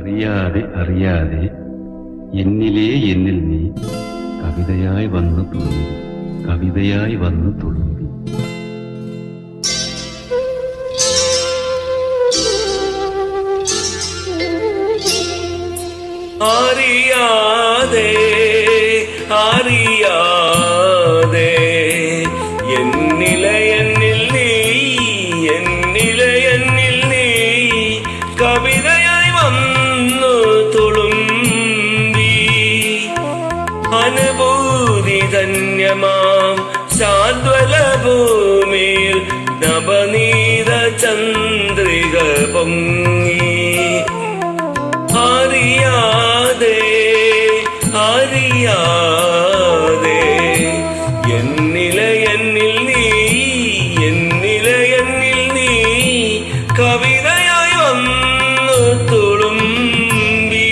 അറിയാതെ അറിയാതെ എന്നിലേ എന്നിൽ നീ കവിതയായി വന്നു തുളുമ്പി, കവിതയായി വന്നു തുളുമ്പി. അറിയാതെ അറിയാതെ എന്നിലെ എന്നിൽ നീ, എന്നിലെ എന്നിൽ നീ കവിതയായി വന്നു തുളുമ്പി. അനുഭൂതി ധന്യമാം ശാദ്വല ഭൂമിയിൽ നവനീത ചന്ദ്രിക പൊങ്ങി. അറിയാതെ അറിയാതെ എന്നിലെ എന്നിൽ നീ, എന്നിലെ എന്നിൽ നീ കവിതയായി വന്നു തുളുമ്പി.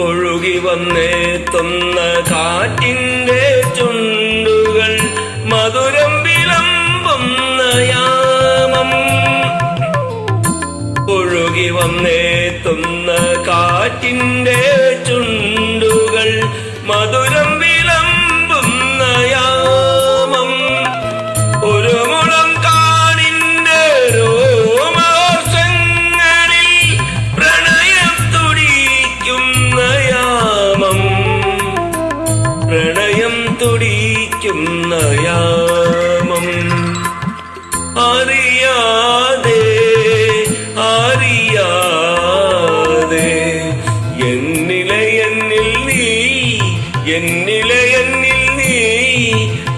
ഒഴുകി വന്നെത്തുന്ന കാറ്റിന്റെ ചുണ്ടുകൾ മധുരം വിളമ്പുന്ന യാമം. ഒഴുകി വന്നെത്തുന്ന കാറ്റിന്റെ ചുണ്ടുകൾ മധുരം വിളമ്പുന്ന യാമം. ഒരു മുളം കാടിന്റെ രോമാശങ്ങളിൽ പ്രണയം തുടിക്കുന്ന യാമം, പ്രണയം തുടിക്കുന്ന യാമം. അറിയാതെ അറിയാതെ എന്നിലെ എന്നിൽ നീ, എന്നിലെ എന്നിൽ നീ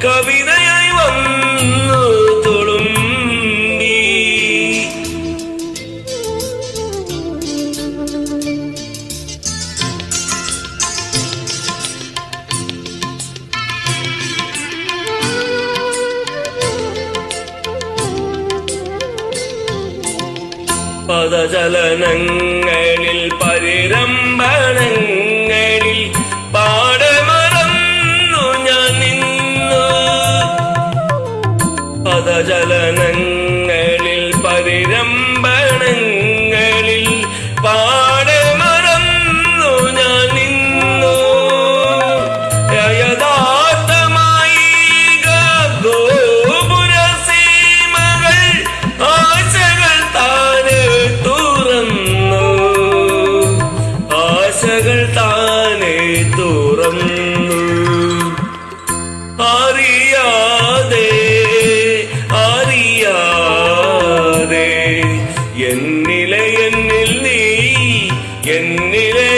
കവിതയായി വന്നു തുളുമ്പി. പദചലനങ്ങളിൽ പരിരംഭണങ്ങളിൽ പാടമറന്നു ഞാൻ നിന്നു. പദചലനങ്ങളിൽ പരിരംഭണങ്ങളിൽ പാടമറന്നു ഞാൻ നിന്നു. യഥാർത്ഥമായി ഗോപുരസീമകൾ ആശകൾ താനെ തുറന്നു, ആശകൾ താനെ തുറന്നു. അറിയാതെ അറിയാതെ എന്നിലെ എന്നിൽ നീ, എന്നിലെ